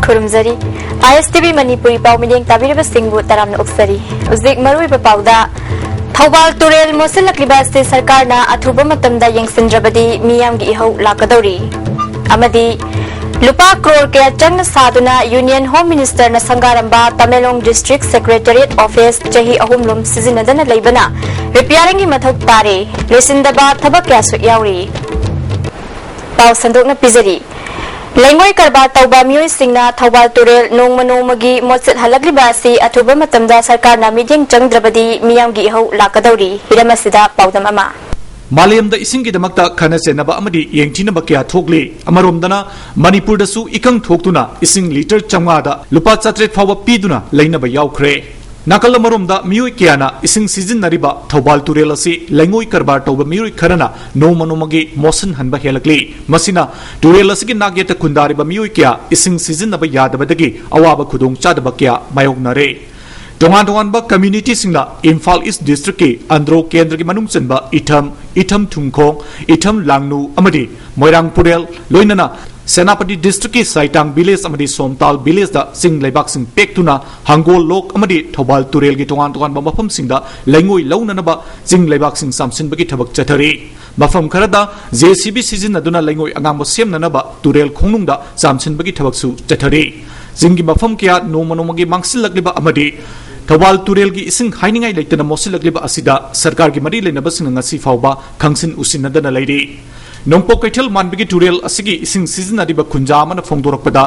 खुरुमजरी ISTV Manipuri पाव million ताबिरब सिंगबु तराम उक्सरी उजिक मरुई पावदा Thoubal तुरेल मोसलक्लिबा से सरकार ना अथुब मतमदा यंगसिंद्रबदी मियामगी इहौ लाकदौरी अमदी लुपा करोड़ के चंग साधुना यूनियन होम मिनिस्टर न संगारंबा तमेलोंग डिस्ट्रिक्ट सेक्रेटरिएट ऑफिस चही अहुमलुम सिजिनदन लेबना रिपेयरिंग की मथौ तारे लेसिंदबा थबक क्यासु यावरी पाव संदोकना पिजरी लेंगोई करबा तौबा मियोई सिंगना थौबाल तुरेल नोंगमा नोंगमागी मोत्सित हलग्लिबा असि अथुब मतमदा सरकारना मिडिंग चंगद्रबदी मियामगी इहौ लाकदौरी हिरमसिदा पावदम अमा मालेम इसिंगी खनसेनब येंथीनब क्या थोकले अमरोमदना मणिपुरदसु इकंग थोक्तुना इसिंग लीटर चंगादा लुपा 700 फाव पीदुना लेनब यावख्रे नाकल अमरोमदा मियोई क्याना इसिंग सिजिनरिबा थौबाल तुरेल असि लेंगोई करबार तौब मियोई खरना नोमा नोमगी मोसन हनब हेलक्ले मसिना तुरेल असि नागेत खुंदारिबा मियोई क्या इसिंग सिजिनब यादबदगी अवाब खुदोंग चादब क्या मायोगनरे तोंगान तोंगानबा कम्युनिटी सिंगना इम्फाल ईस्ट डिस्ट्रिक्ट के अंद्रो केंद्र की मनुंग चनबा इथम थुमखोंग इथम लांगनु अमदी मोइरांग पुरेल लोइनना सेनापति डिस्ट्रिक्ट की साइटांग विलेज अमदी सोमताल विलेज दा सिंग लेबाक सिंग पेक्तुना हांगोल लोक अमदी थौबाल तुरेल की तोंगान तोंगानबा मफम सिंगदा लेंगोई लौननबा सिंग लेबाक सिंग सामसिनबगी थबक चथरी मफम खरदा जेसीबी सिजिनदुना लेंगोई अंगांबो सेमननबा तुरेल खोंनुंगदा सामसिनबगी थबकसु चथरी जिंगी मफम क्या नोमा नोमगी मांगसिलग्लिबा अमदी थौबाल तुरेल की इसिंग हाइनिंगाई लेतना मोसिलग्लिबा असिदा सरकार की मरी लेनबसिंग ngasi फावबा खंगसिन उसिनदना लेरी नोंपो कैथल मानबिगी तुरेल असिगी इसिंग सिजनरिबा खुंजा अमना फोंदोरकपदा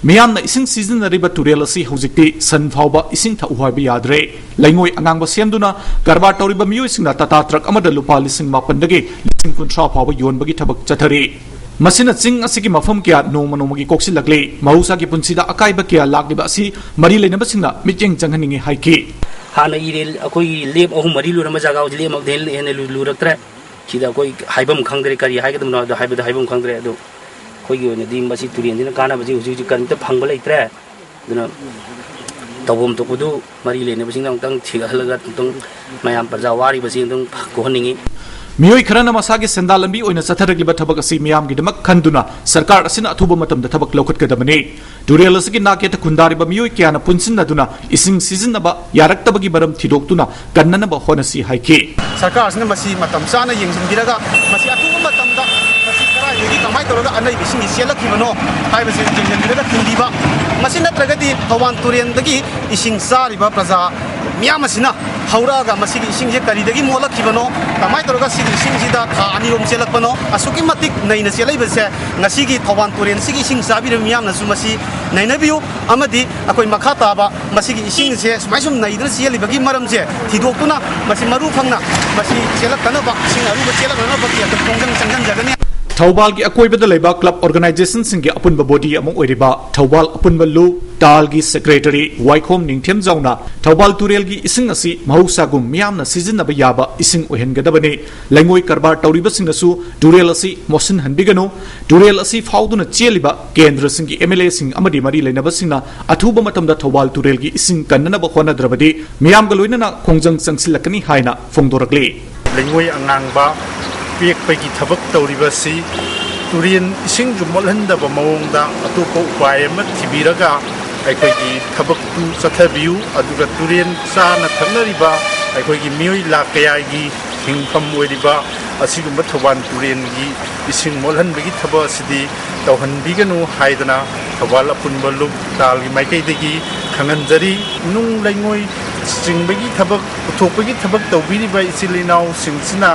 मियामना इसिंग सिजनरिबा तुरेल असि हौजिक्ति सन फावबा इसिंग थाउहाइबा याद्रे लेंगोई अंगांगबा सेमदुना कारबार तौरिबा मियोइसिंगना टाटा ट्रक अमदा लुपा लिसिंग मापनदगी लिसिंग कुंथ्रा फावबा योनबगी थबक चथरी मसिना चिंग असिगी मफम क्या नोमा नोमगी कोक्सिलग्ले महुसा की पुंसीदा अकाइबा क्या लागिबा असि मरी लेनबसिंगना मिटिंग चंगहनिंगे हाइकी हाना इरेल अकोई लेम अहु मरी लुरम जगाव लेम अगदेल हेने लुरक्त्रे सिदा कोई हाइबम खंगद्रे करी हाइगदम नो हाइबम खंगद्रे अदो कोई ओने दिम बसि तुरेंदिना कानाबजि हुजि कनत फंगबा लेत्रे दुना तवम तोकुदु मरी लेनबसिंगना तंग थिगहलगा तंग मयाम प्रजा वारी बसि तंग कोहनिंगी मियोई खरना मसागे सेंदा लंबी ओइना चथरग्लिबा थबक असि मियामगिदमक खंदुना सरकार असिना अथुब मतमदा थबक लौखटगदबने तुरेल असि नाकेत खुंदारिबा मियोई क्याना पुनसिनदुना इसिंग सिजिनबा यारक्तबगी मरम थिदोक्तुना कन्ननबा होनसी हाइके सरकार असने मसी मतम चाना येंजिनबिरगा मसी अथुब मतमदा मसी करायगी कमाय तोरगा अनै बिसिंग सेलखिबनो हाइबसे येंजिनबिरगा थिंदिबा मसी नत्रगदि थौबान तुरेंदगी इसिंग सारिबा प्रजा मियामसिना हौरागा मसिगी इसिंग जे करिदगी मोलखिबनो कमाय तोरगा सिगी इसिंग जिदा था अनिरोम सेलखबनो असुकी मतिक नैना सेलैबसे ngasiगी थौबान तुरेन सिगी इसिंग साबिर मियामनसु मसी नैनबियु अमदी अकोई मखा ताबा मसिगी इसिंग से सुमाइसुम नैदर सेलिबगी मरमजे थिदोक्तुना मसी मरु फंगना मसी सेलखनबा इसिंग अरुबा सेलखनबा की अत पोंगजंग चंगन जगने थौबाल की अकोइबद लेबा क्लब ऑर्गेनाइजेशन सिंग की अपुनबा बॉडी अमो ओइरिबा थौबाल अपुनबा लु ताल की सेक्रेटरी वाइखोम निंगथेम जाउना थौबाल तुरेल की इसिंग असि महौसागुम मियामना सिजिनबा याबा इसिंग ओहेनगदबने लेंगोई करबार तौरिबसिंगसु तुरेल असि मोसन हनबिगनो तुरेल असि फाउदुना चेलिबा केंद्र सिंग की एमएलए सिंग अमदि मरी लेनबसिंगना अथुबा मतमदा थौबाल तुरेल की इसिंग कन्ननबा होनद्रबदि मियामगा लोइनना खोंजंग चंगसिलकनी हाइना फोंदोरकले लेंगोई अंगांगबा पेक्पगी थबक तौरिबसी तुरेन इसिंग जुमलहंदब मवोंगदा अतोप उपाय अमा थिबिरगा अखोगी थबक तु चथबियु अदुगा तुरेन चाना थंगरिबा अखोगी मियोई लाकयागी हिंफम ओइरिबा असिगुंबा थौबान तुरेनगी इसिंग मोलहनबगी थब असिदि तौहनबिगनु हाइदना थौबाल अपुनबा लुप तालगी माइकैदगी खंगनजरी नुंग लेंगोई चिंबगी थबक उथोपगी थबक तौबिरिबा इसिलिनाव सिंगसिना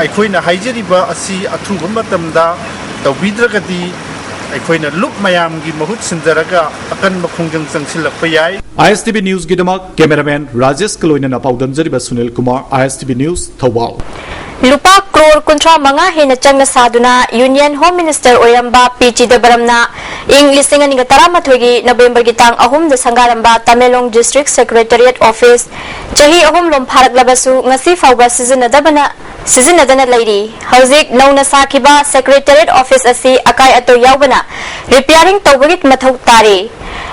अखोइना हाइजरिबा असि अथुब मतमदा तौबिद्रगदि अखोइना लुप मयामगी महुत सिंजरगा अकन मखोंजंग चंगसिलक्पा याय ISTV न्यूज गिदमक कैमरामैन राजेश कलोइना पाउदमजरिबा सुनील कुमार ISTV न्यूज थौबाल लुपा करोड़ कुंथ्रा मंगा हेन चंग साधुना यूनियन होम मिनिस्टर ओइरंबा पी चिदबरमना इंग लिसिंग अनिगा तरामथोगी नवेंबर की तांग अहुम द संगारंबा तमेलोंग डिस्ट्रिक्ट सेक्रेटरिएट ऑफिस चही अहुम लोम फारकलबसु ngasi फावबा सिजनदना लेरी हौजिक नौना साखिबा सेक्रेटरिएट ऑफिस असि अकाय अतो यावबना रिपेयरिंग तौबगी मथौ तारे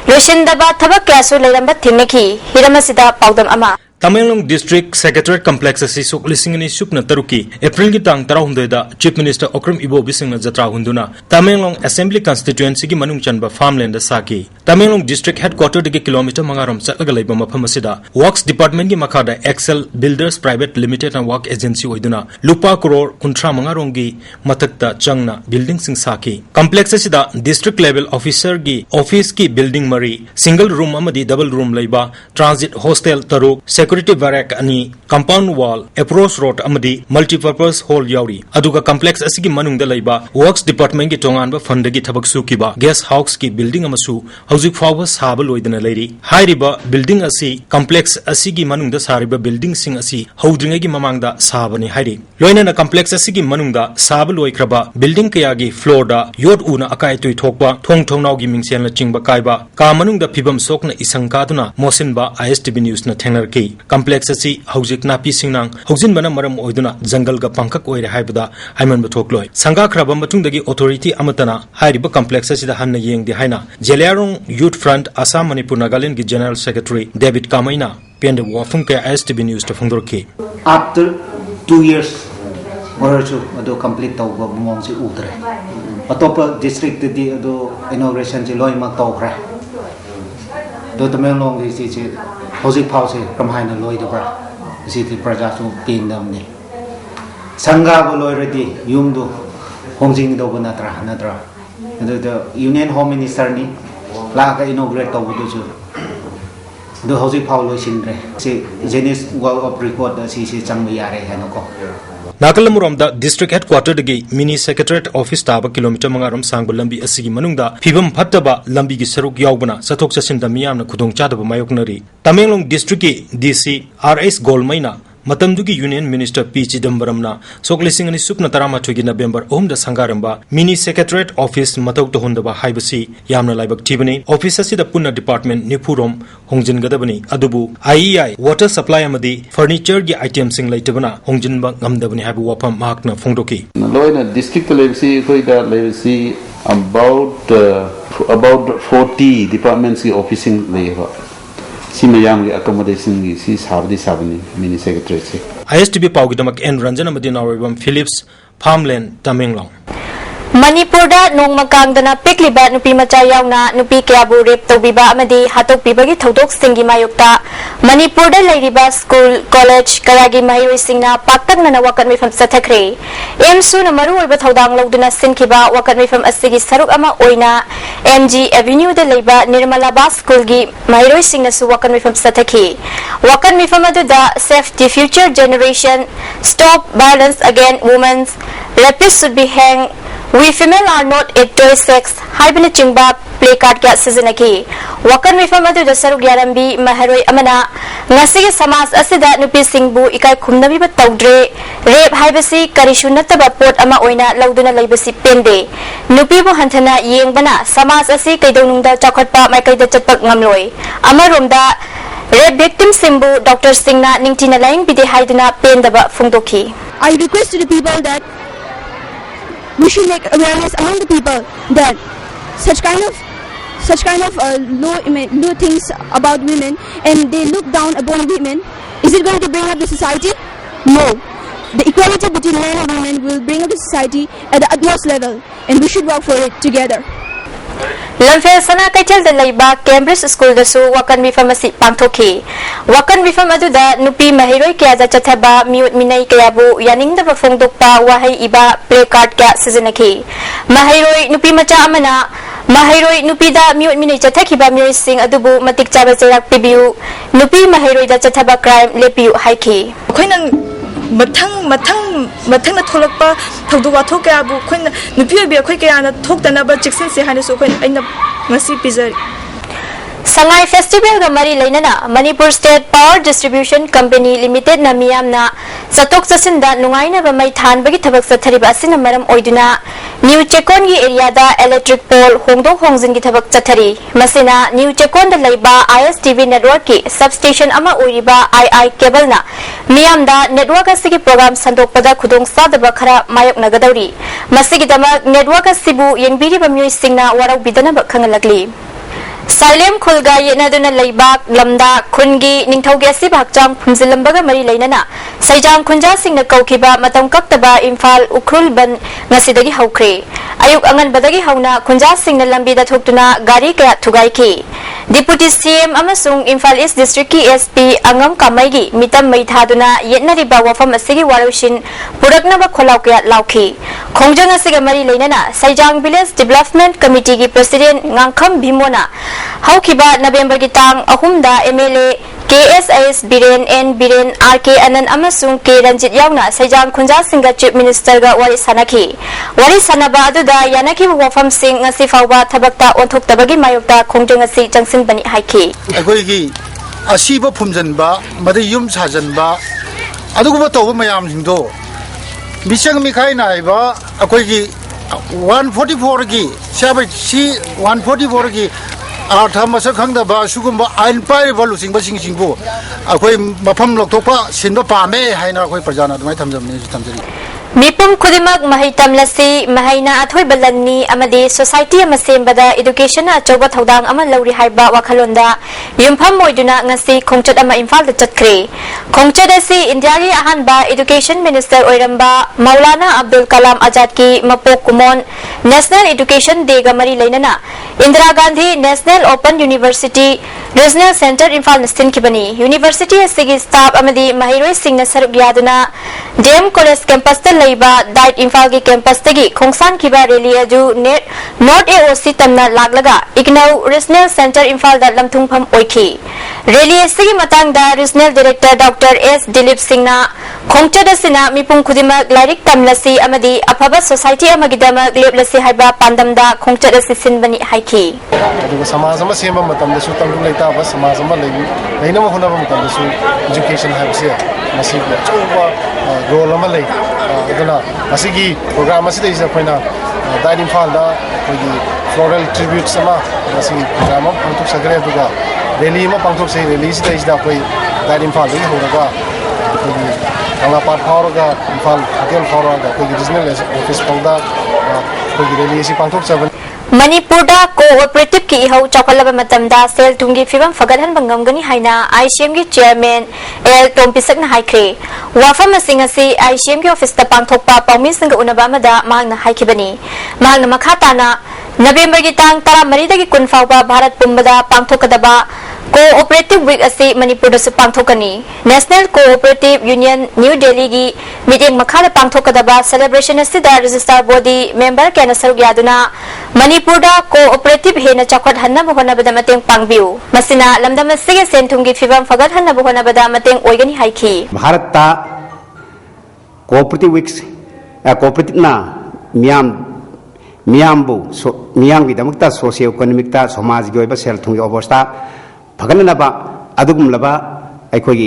लोशिंदबा थबक क्यासु लेरंबा थिमखी हिरमसिदा पाउदम अमा Tamenglong District Secretariat Complex asi suk lisingani sukna taruki April ki tang 12 da Chief Minister Okram Ibo bisingna jatra hunduna Tamenglong Assembly Constituency ki manung chanba farmland da saki Tamenglong District Headquarter de kilometer mangaram chatlaga leiba mafam asida Works Department ki makhada Excel Builders Private Limited and Work Agency oiduna lupa crore kuntra mangarong gi mathakta changna building sing saki complex asida district level officer gi office ki building mari single room amadi double room leiba transit hostel taruk security barrack ani compound wall approach road amadi multipurpose hall yauri aduga complex asigi manungda leiba works department ki tonganba fund gi thabak sukiba guest house ki building amasu hauzik fawa saba loidana leiri hairiba building asi complex asigi manungda sariba building sing asi houdringa gi mamangda sabani hairi loina na complex asigi manungda saba loikraba building kaya gi floor da yod una akai tui thokba thong thongnau gi mingsen la chingba kaiba ka manungda phibam sokna isangka duna mosinba ISTV news na thengnar ki complex asi hauzik na pi singnang haujin bana maram oiduna jungle ga pangkak oire haibada haiman bathokloi sanga khraba matungdagi authority amatana hairiba complex asi da hanna yeng di haina Jeliarong Youth Front Assam Manipur Nagaland gi General Secretary David Kamaina pende wafung ka ISTV news ta phongdorki after 2 years Marachu ado complete tawba mong si udre atopa district di ado inauguration ji loi ma tawkra do Tamenglong di si hojik phau se kamhaina loi da bra si ti praja su pindam ni sangha bo loi redi yum do hongjing do banatra natra ado the union home minister ni la ka inaugurate tawbu do ju do hojik phau loi sinre si Guinness World of Record da si chang yare hanoko Nagalamuram da district headquarter dagi mini secretariat office taba kilometer mangaram sangba lambi asigi manungda phibam phattaba lambi gi saruk yaubana sathok chasin da miyamna khudong chadaba mayoknari Tamenglong district ki DC RS Golmaina matamdugi union minister P Chidambaramna soklising ani sukna tarama thugi November 3 da sangaramba mini secretariat office matok to hondaba haibasi yamna laibak tibani office asi da punna department nipurom hongjin gadabani adubu IEI water supply amadi furniture gi item sing laitabana hongjin ba ngamdabani habu wapam makna phongdoki loina district level si koi da level si about 40 departments ki officing leba si mayam gi accommodation gi si sabni mini secretary se ISTV pawgidamak en ranjana madina awibam Philips farmland Tamenglong Manipur da nong makangdana pikliba nupi macha yauna nupi kyabu rep tobiba amadi hatok pibagi thodok singi mayukta Manipur da leiriba school college karagi mahiroi singna paktakna na wakat mifam sathakre emsu na maru oiba thodang loduna sinkiba wakat mifam asigi saruk ama oina MG Avenue da leiba Nirmalaba school gi mahiroi singna su wakat mifam sathaki wakat mifam adu da safety future generation stop violence against women rapists should be hanged We female are not a toy sex. Haibina chingba play card kya season ki. Wakan mifam adu da saruk yarambi maharoi amana ngasige samas asida nupi singbu ikai khumnabi ba tawdre rape haibasi karishunata ba pot ama oina lauduna laibasi pende. Nupi bu hanthana yengbana samas asi kaidonungda chakhatpa mai kaida chatpak ngamloi. Amaromda rape victim simbu Dr. Singna ningtina laing bide haiduna pendaba phungdoki. I request to the people that we should make awareness among the people that such kind of low things about women and they look down upon women. Is it going to bring up the society? No. The equality between men and women will bring up the society at the utmost level, and we should work for it together. Lamfel sana kaichal da leiba Cambridge School da su wakan mifam asi pangthoki wakan mifam adu da nupi mahiroi kya da chathaba miut minai kya bu yaning da phongdokpa wahai iba play card kya seasonaki mahiroi nupi macha amana mahiroi nupi da miut minai chathaki ba mioi sing adubu matik chaba cherak pibiu nupi mahiroi da chathaba crime lepiu haiki khoina mathang na tholakpa thodu wa thok ya bu khoin nupi bi khoi kya na thok dana ba chiksin se hane so khoin aina ngasi pizar Sangai Festival ga mari lainana Manipur State Power Distribution Company Limited na miyamna satok sasinda nungaina ba mai than bagi thabak sathariba asina maram oiduna New Chekon gi area da electric pole hongdok hongjin gi thabak chathari masina New Chekon da laiba ISTV network ki substation ama oiriba II cable na miyamda network asigi program sandok pada khudong sadaba khara mayok nagadawri masigi dama network asibu yengbiri ba myoy singna warau bidana ba khangalagli Salem Khulga Yenaduna Laibak Lamda Kungi Ningtaugi Asiba Hakjang Phumzilambaga Mari Lainana Saijang Kunja Singna Kaukiba Matam Kaktaba Imphal Ukrul Ban Ngasidagi Haukre Ayuk Angan Badagi Hauna Kunja Singna Lambida Thuktuna Gari Kaya Thugaiki Deputy CM Amasung Imphal East District ki SP Angam Kamaigi Mitam Maithaduna Yetnariba Wafam Asigi Warushin Puraknaba Kholau Kaya Lauki Khongjang Asiga Mari Lainana Saijang Village Development Committee ki President Ngangkham Bhimona Haukiba November Gitang Ahumda MLA KSIS Biren N Biren RK Anan Amasung K Ranjit Yauna Saijang Kunja Singha Chief Minister ga Wari Sanaki Wari Sanaba Aduda Yanaki Wafam Singh Ngasi Fauba Thabakta Onthok Tabagi Mayokta Khongjang Asi Jangsin Bani Haiki Agoigi Asiba Phumjanba Madi Yum Sajanba Aduguba Toba Mayam Hindo Misang Mikai Naiba Agoigi 144 gi Sabai C 144 gi Artham Masakangdaba Sugumba Ain Pai Valusing Basing Singbo Akoi Mapam Loktopa Sinba Pame Haina Koi Prajana Mai Tamjamni Tamjari Mipum Kudimak Mahitam Lasi Mahaina Athoy Balani Amadi Society Amasembada Education Achoba Thodang Ama Lauri Haiba Wakhalonda Yumpham Moiduna Ngasi Khongchat Ama Imphal da Chatkre Khongchat asi India gi Ahanba Education Minister Oiramba Maulana Abdul Kalam Azad ki Mapok Kumon National Education Day ga Mari Lainana Indira Gandhi National Open University Regional Center Imphal Nastin Kibani University asigi staff amadi Mahiroi Singh Saruk Yaduna DM College Campus Laiba Diet Imphal ki campus tagi Khongsan Kiba Rally aju net North AOC tamna laglaga Ignau Regional Center Imphal da lamthungpham oiki Rally asigi matangda Regional Director Dr. S Dilip Singh na Khongchat asina mipum khudima lairik tamlasi amadi afaba society amagidama leplasi haiba pandamda Khongchat asisin bani haiki Samaj sama sema matamda su tamlu laita ba samaj sama leina ma hona ba matamda su education habse masi choba role ama lei aduna asigi program asida isa koina dining fall da kogi floral tribute sama masi program pangthok sagre duga rally ma pangthok sei rally sida isa koi dining fall gi horaga kogi kala part horaga fall hotel horaga kogi regional office pangda kogi rally si pangthok saban Manipurda cooperative ki ihau chawkalaba matamda sel tungi fibam fagadhan bangamgani haina ICM gi chairman L Tompisak na haikre wafam asing asi ICM gi office ta pangthokpa pawmi singa unaba mada mahna haikibani mahna makhata na November gi tang 13 dagi kunfawba Bharat pumbada pangthokadaba Cooperative Week asi Manipur da su pangthokani National Cooperative Union New Delhi gi meeting makhada pangthokadaba celebration asida register body member kana saruk yaduna Manipur da cooperative hena chakhat hanna bohona bada mateng pangbiu masina lamdam asige senthum gi fibam fagat hanna bohona bada mateng oigani haiki Bharat ta Cooperative Weeks cooperative na miyambu miyam gi damakta socio economic ta samaj gi oiba sel thungi obostha Paganaba Adugum Laba, I could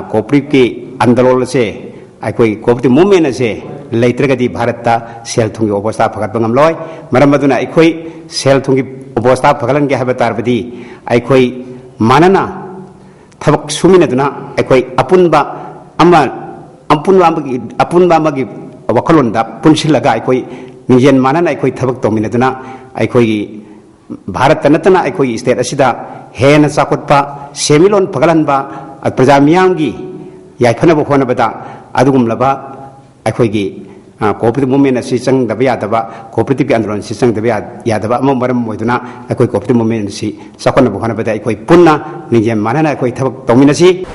cooperative andalol say, I could cooperative movement say, later di Bharata, sell to Obosta Pagapangam Loy, Maramaduna, I could sell to Obosta Pagalan Gahabatarbadi, I could Manana, Tabak Suminaduna, I could Apunba Apunbamagi, Wakalunda, Punshilaga, I could Nijan Manana, I could Tabak Dominaduna, I could Bharat Tanatana, I could state Asida. Hen Sakotpa, Semilon Pagalanba, at Prazamiangi, Yakana Honabada, Adugum Laba, Akoigi, cooperative movement assisting the Viadaba, cooperative and system the Yadaba, Mombaram Moduna, a quick cooperative movement, Sakona Honabada, Akoi Puna, Nijam Manana, Akoi Dominacy.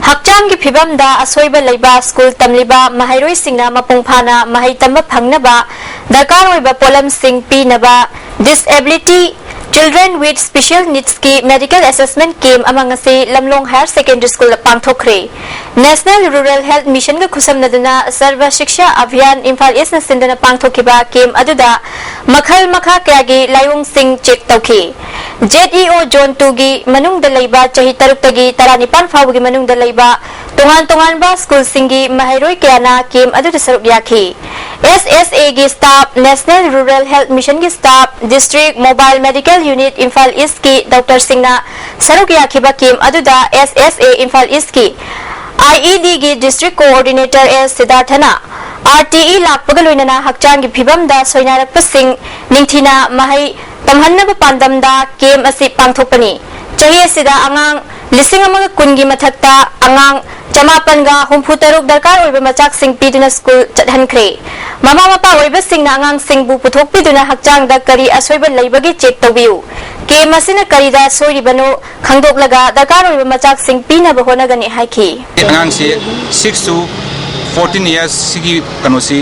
Hakjang gi phibam da asoiba leiba school tamliba mahairoi singna mapungphana mahaitamba phangnaba darkar oiba polam sing pinaba disability Children with Special Needs ki Medical Assessment Camp among asi Lamlong Higher Secondary School pangthokre National Rural Health Mission ga khusam naduna Sarva Shiksha Abhiyan Imphal East na sindana pangthokiba camp aduda makhal makha kyagi layung sing check tawki JEO Zone 2 gi manung da leiba chahi taruk tagi 19 faw gi manung da leiba tongan ba school singi mahairoi kyana camp aduda saruk yakhi SSA gi staff National Rural Health Mission gi staff District Mobile Medical Unit Imphal East ki Dr. Singna saruk yakhiba camp aduda SSA Imphal East ki IED gi District Coordinator S Siddharthana RTE lakpaga loinana hakchang gi phibamda soinarapasing ningthina mahai tamhannaba pandamda kem asi pangthokpani chahi asida angang lising amaga kungi mathakta angang Jamapanga humputaruk darkar oiba machak sing piduna school chathankhre mama mapa oiba singna angang singbu puthok piduna hakchang da kari asoiba leibagi check tawbiu ke masina karida soiribano khangdoklaga darkar oiba machak sing pina bahona gani haiki angang se 6 to 14 years sigi kanosi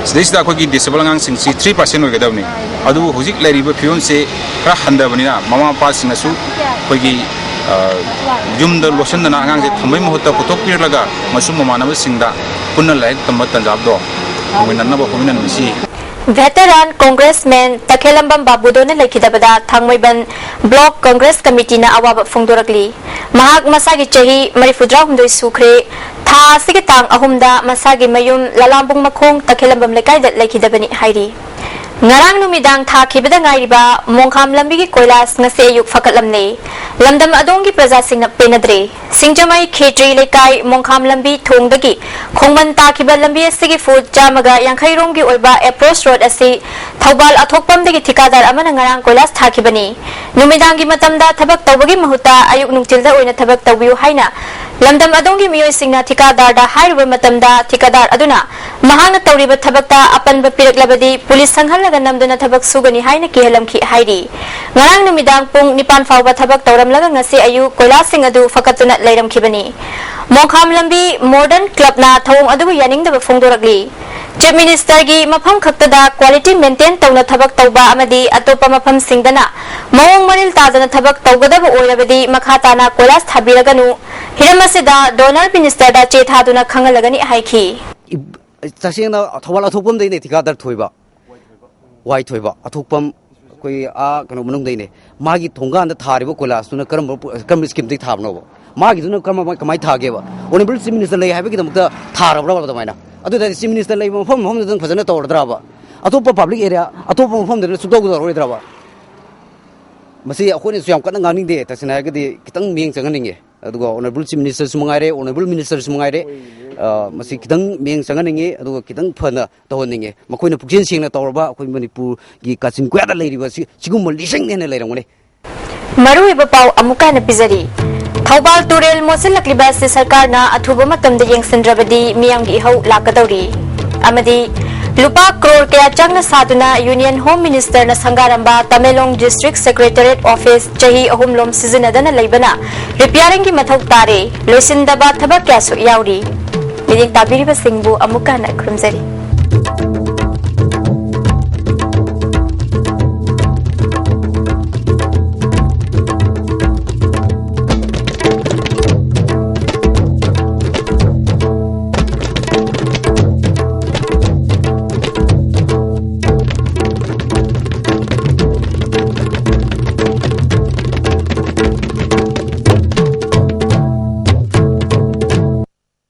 sida ko gi disable angang sing si 3% oigadawni adu hojik lairiba phion se kra handabani na mama mapa singnasu ko gi Jumda lotion na angang se thambai mahutta putok pirlaga masum manaba singda punna laik tambat tanjab do winanna ba huminan misi Veteran Congressman Takhelambam Babudona lekhidabada Thangmoiban Block Congress Committee na awaba phongdorakli mahak masagi chahi marifudra humdoi sukhre tha sigi tang ahumda masagi mayum lalambung makhong Takhelambam lekai dat lekhidabani hairi ngarang numidang tha khibada ngairiba mongkham lambi gi koilas ngase yuk fakatlamne lamdam adongi praja singna penadre singjamai khetri lekai mongkham lambi thongdagi khongman ta khiba lambi asigi food jamaga yankhai rom gi oiba approach road asi thobal athokpam dagi thikadar amana ngarang koilas tha khibani numidang gi matamda thabak tawbagi mahuta ayuk nungtilda oina thabak tawbiu haina lamdam adongi miyoi singna thikadar da hairuba matamda thikadar aduna mahana tawriba thabakta apanba piraklabadi police sanghal namduna thabak sugani haina kihalamki hairi ngarang numidang pung nipan fawba thabak tawramlaga ngasi ayu koilasing adu fakatuna leiramkhibani mongkham lambi modern club na thawong adu yaningdaba phongdoragli chief minister gi mafam khaktada quality maintain tawna thabak tawba amadi atopa mafam singdana mawong maril tadana thabak tawgadaba oirabadi makhatana koilas thabiraganu hiramasida donor minister da che thaduna khangalagani haiki tasingna thawal athopam deine tikadar thoiba wai thoiba athokpam koi a kano manung deine magi thonga anda tharibo kolas tuna karam scheme dei thabno magi tuna kamai thage ba honorable chief minister lei habi kidamta tharabra ba damaina adu da chief minister lei mafam mafam dang phajana tawdra ba atopa public area atopa mafam de sudog do roidra ba masi akhone suyam kan ngani de tasina gadi kitang ming changaninge adugo honorable chief minister sumangaire honorable minister sumangaire masi kitang ming changaninge adugo kitang phana tawninge makoina pukjen singna tawrba akoi manipur gi kaching kwada leiriba sigum lising ne leirangone maru iba pau amuka na pizari thobal turel mosilakliba se sarkar na athuba matamda yengsindrabadi miyam gi hau lakadawri amadi lupa crore kaya changna saduna union home minister na sangaramba Tamelong district secretariat office chahi ahumlom sizinadana leibana repairing gi mathau tare loisindaba thabak kya su yauri miding tabiriba singbu amuka na khumjari